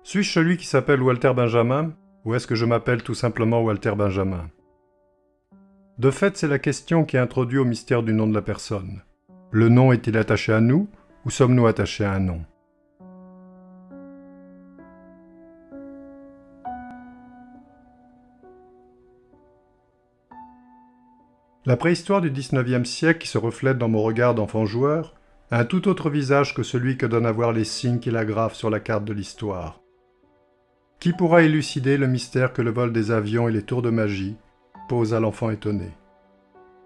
Suis-je celui qui s'appelle Walter Benjamin, ou est-ce que je m'appelle tout simplement Walter Benjamin? De fait, c'est la question qui introduit au mystère du nom de la personne. Le nom est-il attaché à nous, ou sommes-nous attachés à un nom? La préhistoire du XIXe siècle qui se reflète dans mon regard d'enfant joueur a un tout autre visage que celui que donnent à voir les signes qui l'aggravent sur la carte de l'histoire. Qui pourra élucider le mystère que le vol des avions et les tours de magie posent à l'enfant étonné?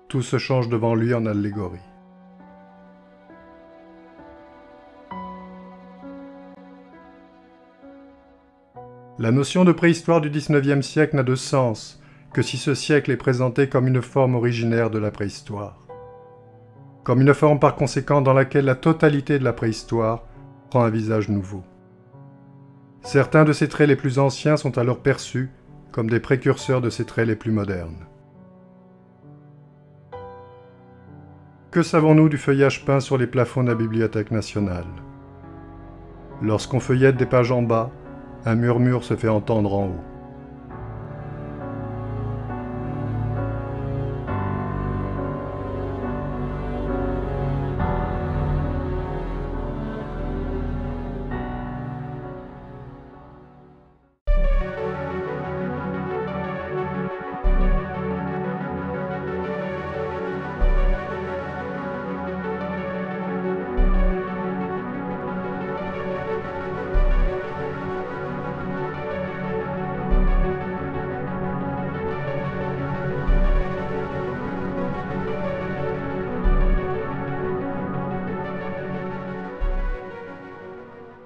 Tout se change devant lui en allégorie. La notion de préhistoire du XIXe siècle n'a de sens que si ce siècle est présenté comme une forme originaire de la préhistoire. Comme une forme par conséquent dans laquelle la totalité de la préhistoire prend un visage nouveau. Certains de ses traits les plus anciens sont alors perçus comme des précurseurs de ses traits les plus modernes. Que savons-nous du feuillage peint sur les plafonds de la Bibliothèque nationale? Lorsqu'on feuillette des pages en bas, un murmure se fait entendre en haut.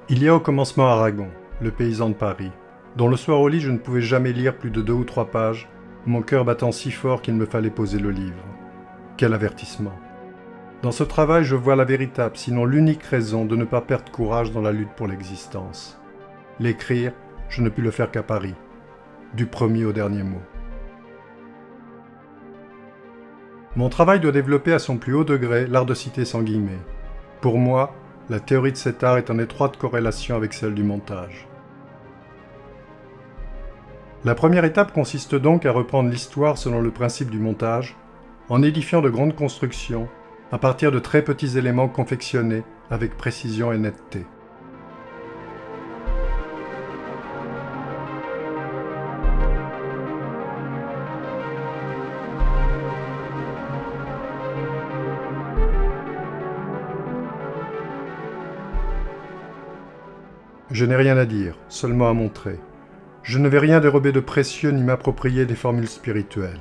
Il y a au commencement Aragon, le paysan de Paris, dont le soir au lit je ne pouvais jamais lire plus de 2 ou 3 pages, mon cœur battant si fort qu'il me fallait poser le livre. Quel avertissement! Dans ce travail, je vois la véritable, sinon l'unique raison de ne pas perdre courage dans la lutte pour l'existence. L'écrire, je ne puis le faire qu'à Paris, du premier au dernier mot. Mon travail doit développer à son plus haut degré l'art de citer sans guillemets. Pour moi, la théorie de cet art est en étroite corrélation avec celle du montage. La première étape consiste donc à reprendre l'histoire selon le principe du montage, en édifiant de grandes constructions, à partir de très petits éléments confectionnés avec précision et netteté. Je n'ai rien à dire, seulement à montrer. Je ne vais rien dérober de précieux ni m'approprier des formules spirituelles.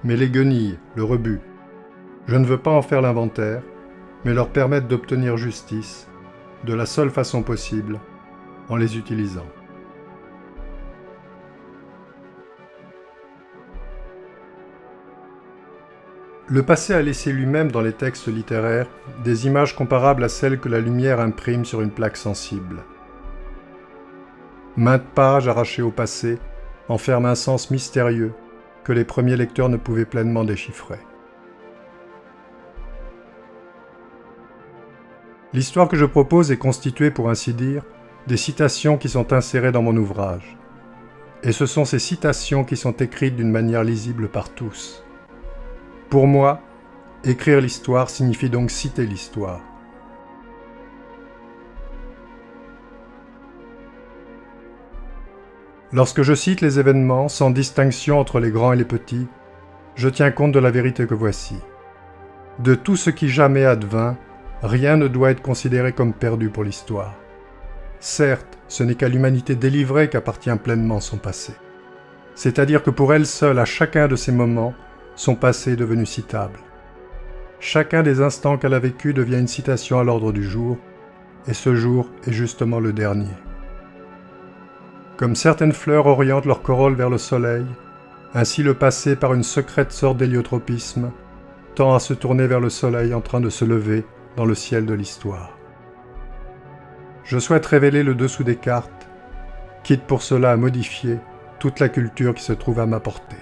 Mais les guenilles, le rebut. Je ne veux pas en faire l'inventaire, mais leur permettre d'obtenir justice, de la seule façon possible, en les utilisant. Le passé a laissé lui-même dans les textes littéraires des images comparables à celles que la lumière imprime sur une plaque sensible. Maintes pages arrachées au passé enferment un sens mystérieux que les premiers lecteurs ne pouvaient pleinement déchiffrer. L'histoire que je propose est constituée, pour ainsi dire, des citations qui sont insérées dans mon ouvrage. Et ce sont ces citations qui sont écrites d'une manière lisible par tous. Pour moi, écrire l'histoire signifie donc citer l'histoire. Lorsque je cite les événements, sans distinction entre les grands et les petits, je tiens compte de la vérité que voici. De tout ce qui jamais advint, rien ne doit être considéré comme perdu pour l'histoire. Certes, ce n'est qu'à l'humanité délivrée qu'appartient pleinement son passé. C'est-à-dire que pour elle seule, à chacun de ces moments, son passé est devenu citable. Chacun des instants qu'elle a vécus devient une citation à l'ordre du jour, et ce jour est justement le dernier. Comme certaines fleurs orientent leur corolle vers le soleil, ainsi le passé, par une secrète sorte d'héliotropisme, tend à se tourner vers le soleil en train de se lever dans le ciel de l'histoire. Je souhaite révéler le dessous des cartes, quitte pour cela à modifier toute la culture qui se trouve à ma portée.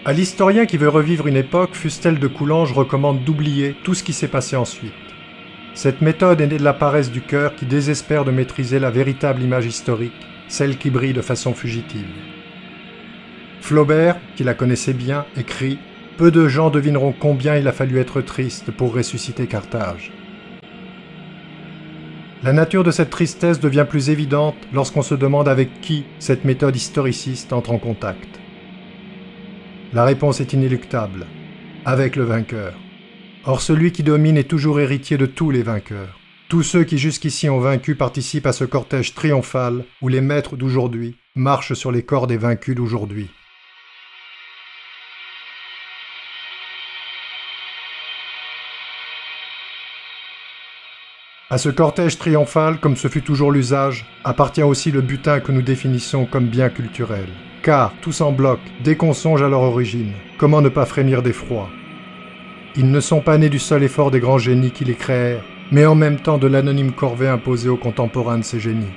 À l'historien qui veut revivre une époque, Fustel de Coulanges recommande d'oublier tout ce qui s'est passé ensuite. Cette méthode est née de la paresse du cœur qui désespère de maîtriser la véritable image historique, celle qui brille de façon fugitive. Flaubert, qui la connaissait bien, écrit « Peu de gens devineront combien il a fallu être triste pour ressusciter Carthage ». La nature de cette tristesse devient plus évidente lorsqu'on se demande avec qui cette méthode historiciste entre en contact. La réponse est inéluctable, avec le vainqueur. Or celui qui domine est toujours héritier de tous les vainqueurs. Tous ceux qui jusqu'ici ont vaincu participent à ce cortège triomphal où les maîtres d'aujourd'hui marchent sur les corps des vaincus d'aujourd'hui. À ce cortège triomphal, comme ce fut toujours l'usage, appartient aussi le butin que nous définissons comme bien culturel. Car, tous en bloc, dès qu'on songe à leur origine, comment ne pas frémir d'effroi? Ils ne sont pas nés du seul effort des grands génies qui les créèrent, mais en même temps de l'anonyme corvée imposée aux contemporains de ces génies.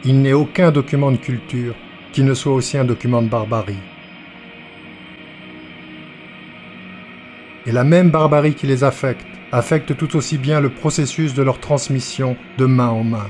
Il n'est aucun document de culture qui ne soit aussi un document de barbarie. Et la même barbarie qui les affecte tout aussi bien le processus de leur transmission de main en main.